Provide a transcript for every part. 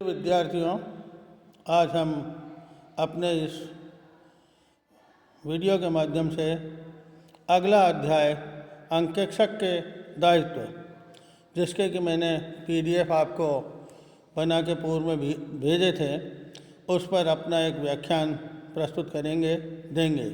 विद्यार्थियों, आज हम अपने इस वीडियो के माध्यम से अगला अध्याय अंकेक्षक के दायित्व, जिसके कि मैंने पीडीएफ आपको बना के पूर्व में भी भेजे थे, उस पर अपना एक व्याख्यान प्रस्तुत देंगे,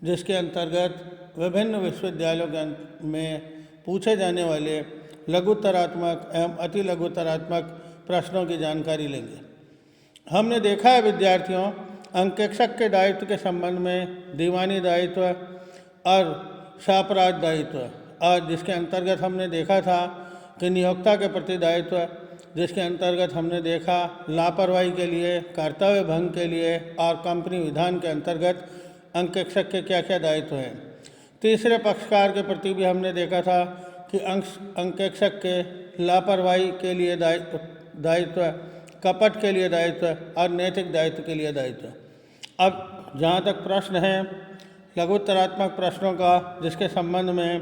जिसके अंतर्गत विभिन्न विश्वविद्यालयों में पूछे जाने वाले लघुत्तरात्मक एवं अति लघुत्तरात्मक प्रश्नों की जानकारी लेंगे। हमने देखा है विद्यार्थियों, अंकेक्षक के दायित्व के संबंध में दीवानी दायित्व और सापराध दायित्व, और जिसके अंतर्गत हमने देखा था कि नियोक्ता के प्रति दायित्व, जिसके अंतर्गत हमने देखा लापरवाही के लिए, कर्तव्य भंग के लिए और कंपनी विधान के अंतर्गत अंकेक्षक के क्या क्या दायित्व हैं। तीसरे पक्षकार के प्रति भी हमने देखा था कि अंकेक्षक के लापरवाही के लिए दायित्व, कपट के लिए दायित्व और नैतिक दायित्व के लिए दायित्व। अब जहाँ तक प्रश्न है लघुत्तरात्मक प्रश्नों का, जिसके संबंध में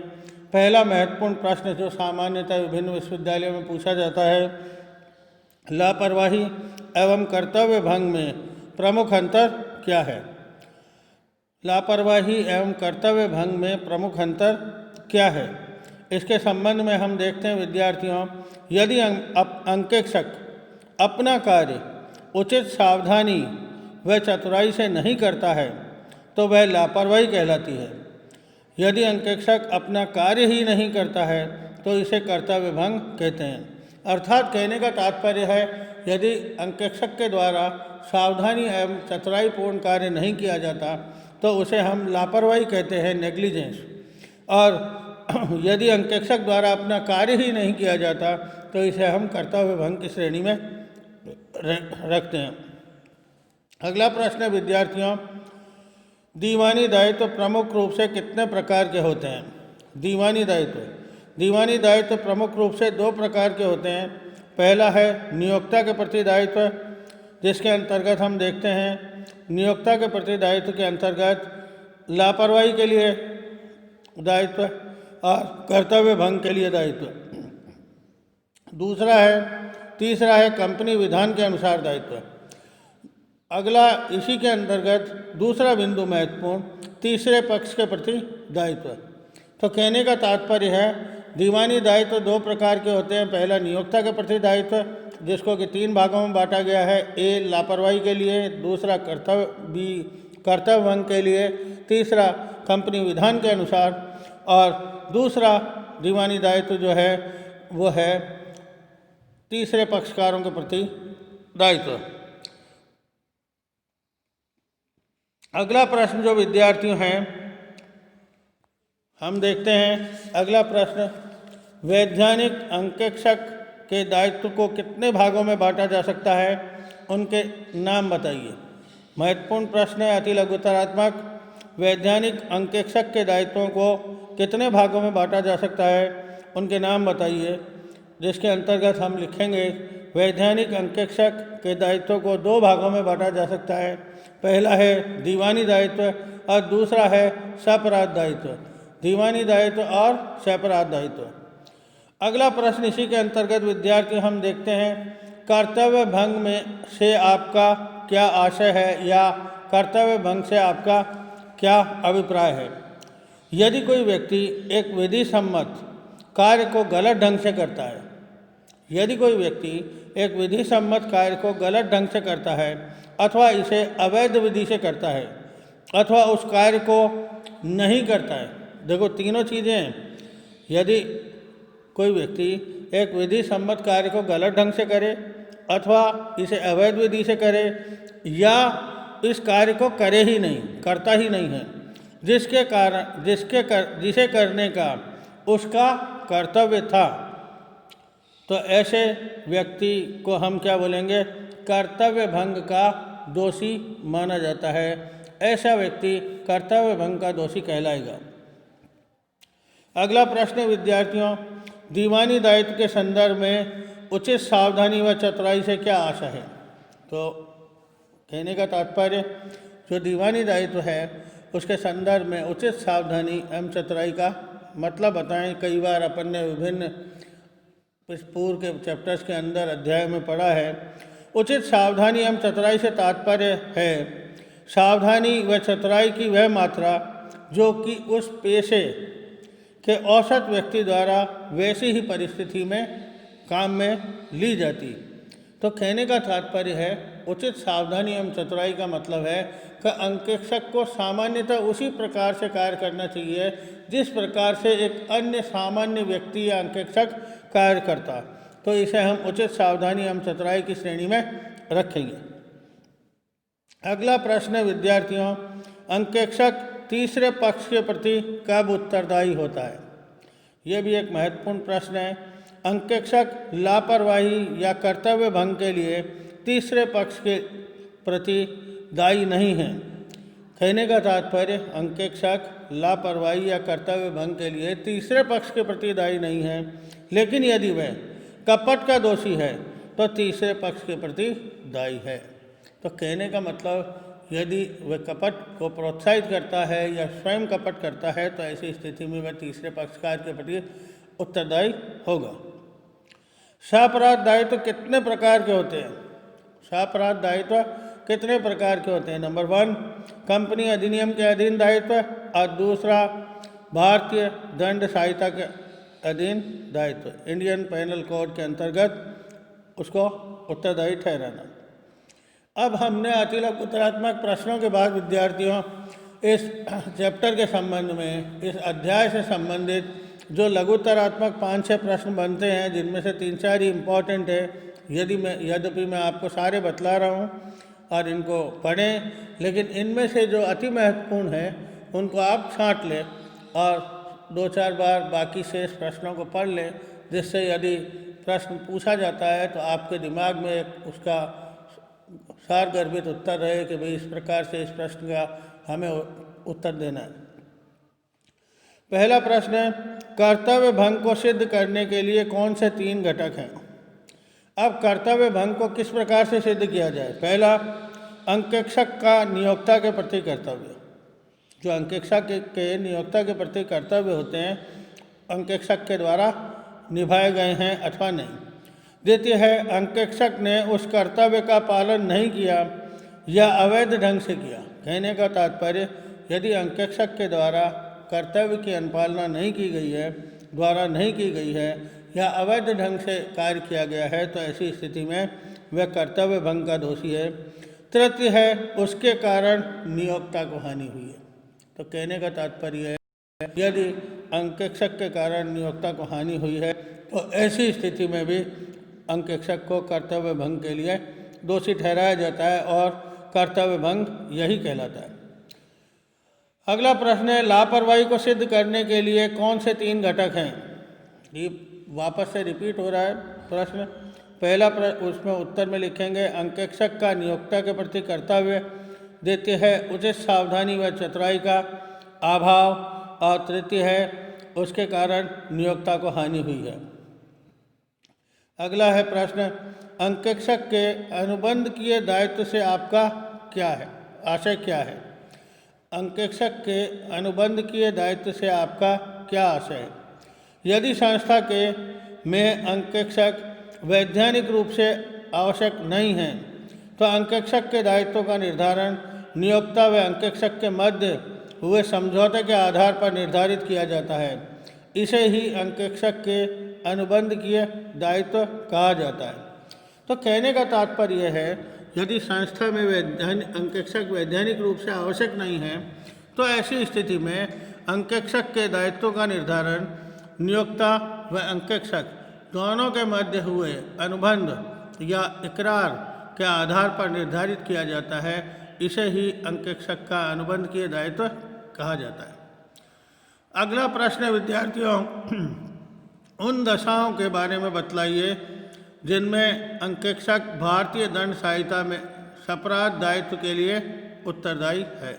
पहला महत्वपूर्ण प्रश्न जो सामान्यतः विभिन्न विश्वविद्यालयों में पूछा जाता है, लापरवाही एवं कर्तव्य भंग में प्रमुख अंतर क्या है। लापरवाही एवं कर्तव्य भंग में प्रमुख अंतर क्या है, इसके संबंध में हम देखते हैं विद्यार्थियों, यदि अंकेक्षक अपना कार्य उचित सावधानी व चतुराई से नहीं करता है तो वह लापरवाही कहलाती है। यदि अंकेक्षक अपना कार्य ही नहीं करता है तो इसे कर्तव्य भंग कहते हैं। अर्थात कहने का तात्पर्य है, यदि अंकेक्षक के द्वारा सावधानी एवं चतुराईपूर्ण कार्य नहीं किया जाता तो उसे हम लापरवाही कहते हैं, नेग्लिजेंस। और यदि अंकेक्षक द्वारा अपना कार्य ही नहीं किया जाता तो इसे हम कर्तव्य भंग की श्रेणी में रखते हैं। अगला प्रश्न है विद्यार्थियों, दीवानी दायित्व प्रमुख रूप से कितने प्रकार के होते हैं। दीवानी दायित्व प्रमुख रूप से दो प्रकार के होते हैं। पहला है नियोक्ता के प्रति दायित्व, जिसके अंतर्गत हम देखते हैं नियोक्ता के प्रति दायित्व के अंतर्गत लापरवाही के लिए दायित्व और कर्तव्य भंग के लिए दायित्व। तीसरा है कंपनी विधान के अनुसार दायित्व। अगला इसी के अंतर्गत दूसरा बिंदु महत्वपूर्ण, तीसरे पक्ष के प्रति दायित्व। तो कहने का तात्पर्य है, दीवानी दायित्व दो प्रकार के होते हैं। पहला नियोक्ता के प्रति दायित्व, जिसको कि 3 भागों में बांटा गया है। ए लापरवाही के लिए, दूसरा कर्तव्य भंग के लिए, तीसरा कंपनी विधान के अनुसार। और दूसरा दीवानी दायित्व जो है वो है तीसरे पक्षकारों के प्रति दायित्व। अगला प्रश्न जो विद्यार्थियों हैं, हम देखते हैं अगला प्रश्न, वैधानिक अंकेक्षक के दायित्व को कितने भागों में बांटा जा सकता है, उनके नाम बताइए। महत्वपूर्ण प्रश्न है, अति लघुत्तरात्मक। वैधानिक अंकेक्षक के दायित्वों को कितने भागों में बांटा जा सकता है, उनके नाम बताइए। जिसके अंतर्गत हम लिखेंगे, वैधानिक अंकेक्षक के दायित्वों को 2 भागों में बांटा जा सकता है। पहला है दीवानी दायित्व और दूसरा है सापराध दायित्व। दीवानी दायित्व और सापराध दायित्व। अगला प्रश्न इसी के अंतर्गत विद्यार्थी हम देखते हैं, कर्तव्य भंग में से आपका क्या आशय है या कर्तव्य भंग से आपका क्या अभिप्राय है। यदि कोई व्यक्ति एक विधि सम्मत कार्य को गलत ढंग से करता है, अथवा इसे अवैध विधि से करता है, अथवा उस कार्य को नहीं करता है। देखो, तीनों चीज़ें हैं। यदि कोई व्यक्ति एक विधि सम्मत कार्य को गलत ढंग से करे, अथवा इसे अवैध विधि से करे, या इस कार्य को करता ही नहीं है, जिसे करने का उसका कर्तव्य था, तो ऐसे व्यक्ति को हम क्या बोलेंगे, कर्तव्य भंग का दोषी माना जाता है। ऐसा व्यक्ति कर्तव्य भंग का दोषी कहलाएगा। अगला प्रश्न विद्यार्थियों, दीवानी दायित्व के संदर्भ में उचित सावधानी व चतुराई से क्या आशा है। तो कहने का तात्पर्य, जो दीवानी दायित्व है उसके संदर्भ में उचित सावधानी एवं चतुराई का मतलब बताएं। कई बार अपन ने विभिन्न पूर्व के चैप्टर्स के अंदर अध्याय में पढ़ा है, उचित सावधानी एवं चतुराई से तात्पर्य है सावधानी व चतुराई की वह मात्रा जो कि उस पेशे के औसत व्यक्ति द्वारा वैसी ही परिस्थिति में काम में ली जाती। तो कहने का तात्पर्य है उचित सावधानी एवं चतुराई का मतलब है कि अंकेक्षक को सामान्यतः उसी प्रकार से कार्य करना चाहिए जिस प्रकार से एक अन्य सामान्य व्यक्ति या अंकेक्षक कार्य करता। तो इसे हम उचित सावधानी एवं चतुराई की श्रेणी में रखेंगे। अगला प्रश्न है विद्यार्थियों, अंकेक्षक तीसरे पक्ष के प्रति कब उत्तरदायी होता है? यह भी एक महत्वपूर्ण प्रश्न है। अंकेक्षक लापरवाही या कर्तव्य भंग के लिए तीसरे पक्ष के प्रति दायी नहीं है। कहने का तात्पर्य अंकेक्षक लापरवाही या कर्तव्य भंग के लिए तीसरे पक्ष के प्रति दायी नहीं है, लेकिन यदि वह कपट का दोषी है तो तीसरे पक्ष के प्रति दायी है। तो कहने का मतलब यदि वह कपट को प्रोत्साहित करता है या स्वयं कपट करता है तो ऐसी स्थिति में वह तीसरे पक्षकार के प्रति उत्तरदायी होगा। सापराध दायित्व कितने प्रकार के होते हैं? सापराध दायित्व कितने प्रकार के होते हैं? नंबर 1 कंपनी अधिनियम के अधीन दायित्व और दूसरा भारतीय दंड संहिता के अधीन दायित्व, इंडियन पेनल कोड के अंतर्गत उसको उत्तरदायी ठहराना। अब हमने अतिलक उत्तरात्मक प्रश्नों के बाद विद्यार्थियों इस चैप्टर के संबंध में, इस अध्याय से संबंधित जो लघुत्तरात्मक 5-6 प्रश्न बनते हैं जिनमें से 3-4 ही इम्पॉर्टेंट है, यद्यपि मैं आपको सारे बतला रहा हूँ और इनको पढ़ें, लेकिन इनमें से जो अति महत्वपूर्ण है उनको आप छांट लें और 2-4 बार बाकी शेष प्रश्नों को पढ़ लें, जिससे यदि प्रश्न पूछा जाता है तो आपके दिमाग में उसका सारगर्भित उत्तर रहे कि भाई इस प्रकार से इस प्रश्न का हमें उत्तर देना है। पहला प्रश्न है, कर्तव्य भंग को सिद्ध करने के लिए कौन से 3 घटक हैं? अब कर्तव्य भंग को किस प्रकार से सिद्ध किया जाए? पहला, अंकेक्षक का नियोक्ता के प्रति कर्तव्य। जो अंकेक्षक के नियोक्ता के प्रति कर्तव्य होते हैं अंकेक्षक के द्वारा निभाए गए हैं अथवा नहीं। द्वितीय है, अंकेक्षक ने उस कर्तव्य का पालन नहीं किया या अवैध ढंग से किया। कहने का तात्पर्य यदि अंकेक्षक के द्वारा कर्तव्य की अनुपालना नहीं की गई है या अवैध ढंग से कार्य किया गया है तो ऐसी स्थिति में वह कर्तव्य भंग का दोषी है। तृतीय है, उसके कारण नियोक्ता को हानि हुई है। तो कहने का तात्पर्य है यदि अंकेक्षक के कारण नियोक्ता को हानि हुई है तो ऐसी स्थिति में भी अंकेक्षक को कर्तव्य भंग के लिए दोषी ठहराया जाता है और कर्तव्य भंग यही कहलाता है। अगला प्रश्न है, लापरवाही को सिद्ध करने के लिए कौन से 3 घटक हैं? ये वापस से रिपीट हो रहा है प्रश्न। पहला उसमें उत्तर में लिखेंगे अंकेक्षक का नियोक्ता के प्रति कर्तव्य, द्वितीय है उचित सावधानी व चतुराई का अभाव और तृतीय है उसके कारण नियोक्ता को हानि हुई है। अगला है प्रश्न, अंकेक्षक के अनुबंध किए दायित्व से आपका क्या है आशय क्या है? अंकेक्षक के अनुबंध किए दायित्व से आपका क्या आशय है? यदि संस्था के में अंकेक्षक वैधानिक रूप से आवश्यक नहीं है तो अंकेक्षक के दायित्वों का निर्धारण नियोक्ता व अंकेक्षक के मध्य हुए समझौते के आधार पर निर्धारित किया जाता है। इसे ही अंकेक्षक के अनुबंध किए दायित्व कहा जाता है। तो कहने का तात्पर्य है यदि संस्था में अंकेक्षक वैधानिक रूप से आवश्यक नहीं है तो ऐसी स्थिति में अंकेक्षक के दायित्वों का निर्धारण नियोक्ता व अंकेक्षक दोनों के मध्य हुए अनुबंध या इकरार के आधार पर निर्धारित किया जाता है। इसे ही अंकेक्षक का अनुबंध किए दायित्व कहा जाता है। अगला प्रश्न विद्यार्थियों, उन दशाओं के बारे में बतलाइए जिनमें अंकेक्षक भारतीय दंड संहिता में सापराध दायित्व के लिए उत्तरदायी है।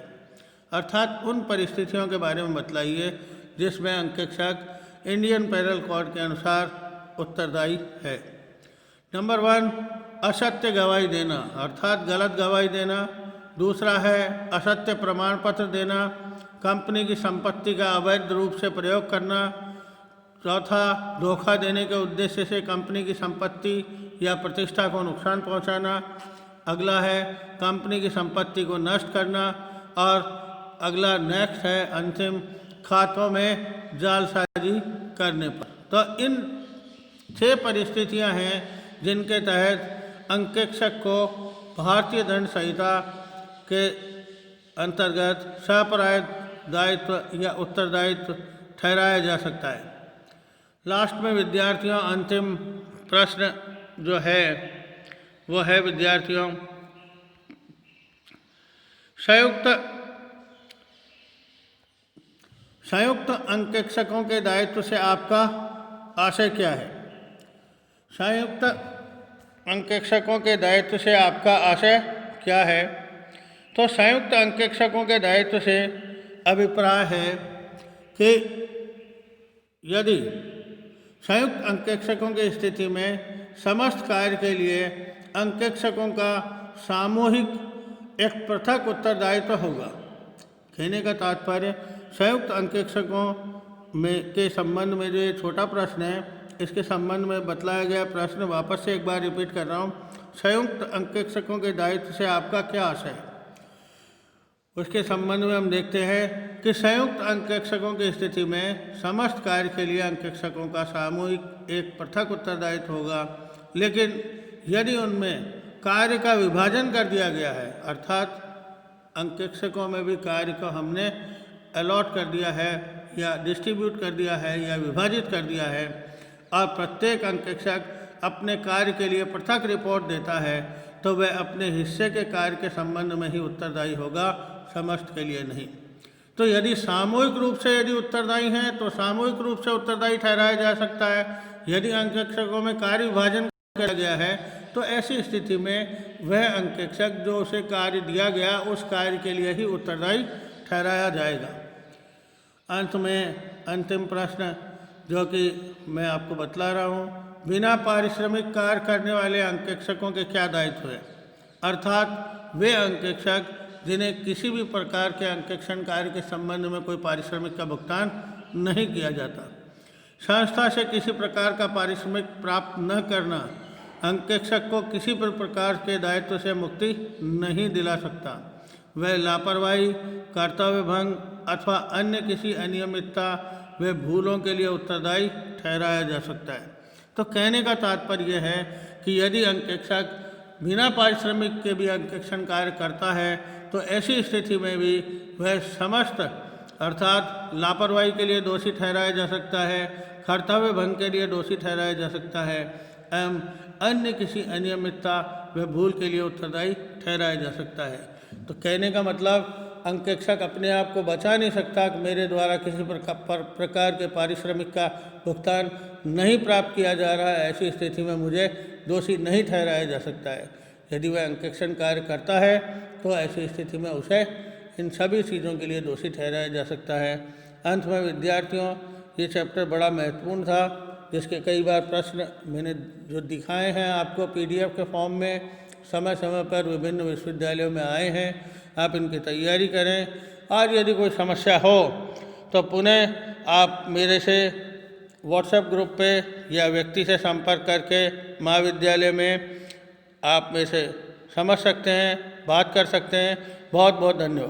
अर्थात उन परिस्थितियों के बारे में बतलाइए जिसमें अंकेक्षक इंडियन पेनल कोड के अनुसार उत्तरदायी है। नंबर 1, असत्य गवाही देना अर्थात गलत गवाही देना। दूसरा है असत्य प्रमाण पत्र देना, कंपनी की संपत्ति का अवैध रूप से प्रयोग करना। चौथा, धोखा देने के उद्देश्य से कंपनी की संपत्ति या प्रतिष्ठा को नुकसान पहुंचाना। अगला है कंपनी की संपत्ति को नष्ट करना। और अगला नेक्स्ट है अंतिम, खातों में जालसाजी करने पर। तो इन 6 परिस्थितियां हैं जिनके तहत अंकेक्षक को भारतीय दंड संहिता के अंतर्गत सापराध दायित्व या उत्तरदायित्व ठहराया जा सकता है। लास्ट में विद्यार्थियों अंतिम प्रश्न जो है वो है विद्यार्थियों, संयुक्त अंकेक्षकों के दायित्व से आपका आशय क्या है? संयुक्त अंकेक्षकों के दायित्व से आपका आशय क्या है? तो संयुक्त अंकेक्षकों के दायित्व से अभिप्राय है कि यदि संयुक्त अंकेक्षकों की स्थिति में समस्त कार्य के लिए अंकेक्षकों का सामूहिक एक पृथक उत्तरदायित्व होगा। कहने का तात्पर्य संयुक्त अंकेक्षकों के संबंध में जो ये छोटा प्रश्न है, इसके संबंध में बतलाया गया प्रश्न वापस से एक बार रिपीट कर रहा हूँ। संयुक्त अंकेक्षकों के दायित्व से आपका क्या आशय है? उसके संबंध में हम देखते हैं कि संयुक्त अंकेक्षकों की स्थिति में समस्त कार्य के लिए अंकेक्षकों का सामूहिक एक पृथक उत्तरदायित्व होगा, लेकिन यदि उनमें कार्य का विभाजन कर दिया गया है, अर्थात अंकेक्षकों में भी कार्य को हमने अलॉट कर दिया है या डिस्ट्रीब्यूट कर दिया है या विभाजित कर दिया है, और प्रत्येक अंकेक्षक अपने कार्य के लिए पृथक रिपोर्ट देता है, तो वह अपने हिस्से के कार्य के संबंध में ही उत्तरदायी होगा, समस्त के लिए नहीं। तो यदि सामूहिक रूप से यदि उत्तरदायी हैं तो सामूहिक रूप से उत्तरदायी ठहराया जा सकता है। यदि अंकेक्षकों में कार्य विभाजन किया गया है तो ऐसी स्थिति में वह अंकेक्षक जो उसे कार्य दिया गया उस कार्य के लिए ही उत्तरदायी ठहराया जाएगा। अंत में अंतिम प्रश्न जो कि मैं आपको बतला रहा हूँ, बिना पारिश्रमिक कार्य करने वाले अंकेक्षकों के क्या दायित्व है? अर्थात वे अंकेक्षक जिन्हें किसी भी प्रकार के अंकेक्षण कार्य के संबंध में कोई पारिश्रमिक का भुगतान नहीं किया जाता। संस्था से किसी प्रकार का पारिश्रमिक प्राप्त न करना अंकेक्षक को किसी भी प्रकार के दायित्व से मुक्ति नहीं दिला सकता। वह लापरवाही, कर्तव्य भंग अथवा अन्य किसी अनियमितता व भूलों के लिए उत्तरदायी ठहराया जा सकता है। तो कहने का तात्पर्य है कि यदि अंकेक्षक बिना पारिश्रमिक के भी अंकेक्षण कार्य करता है तो ऐसी स्थिति में भी वह समस्त अर्थात लापरवाही के लिए दोषी ठहराया जा सकता है, कर्तव्य भंग के लिए दोषी ठहराया जा सकता है एवं अन्य किसी अनियमितता व भूल के लिए उत्तरदायी ठहराया जा सकता है। तो कहने का मतलब अंकेक्षक अपने आप को बचा नहीं सकता कि मेरे द्वारा किसी प्रकार के पारिश्रमिक का भुगतान नहीं प्राप्त किया जा रहा है, ऐसी स्थिति में मुझे दोषी नहीं ठहराया जा सकता है। यदि वह अंकेक्षण कार्य करता है तो ऐसी स्थिति में उसे इन सभी चीज़ों के लिए दोषी ठहराया जा सकता है। अंत में विद्यार्थियों, ये चैप्टर बड़ा महत्वपूर्ण था, जिसके कई बार प्रश्न मैंने जो दिखाए हैं आपको PDF के फॉर्म में समय समय पर विभिन्न विश्वविद्यालयों में आए हैं। आप इनकी तैयारी करें। आज यदि कोई समस्या हो तो पुनः आप मेरे से व्हाट्सएप ग्रुप पे या व्यक्ति से संपर्क करके महाविद्यालय में आप में से समझ सकते हैं, बात कर सकते हैं। बहुत बहुत धन्यवाद।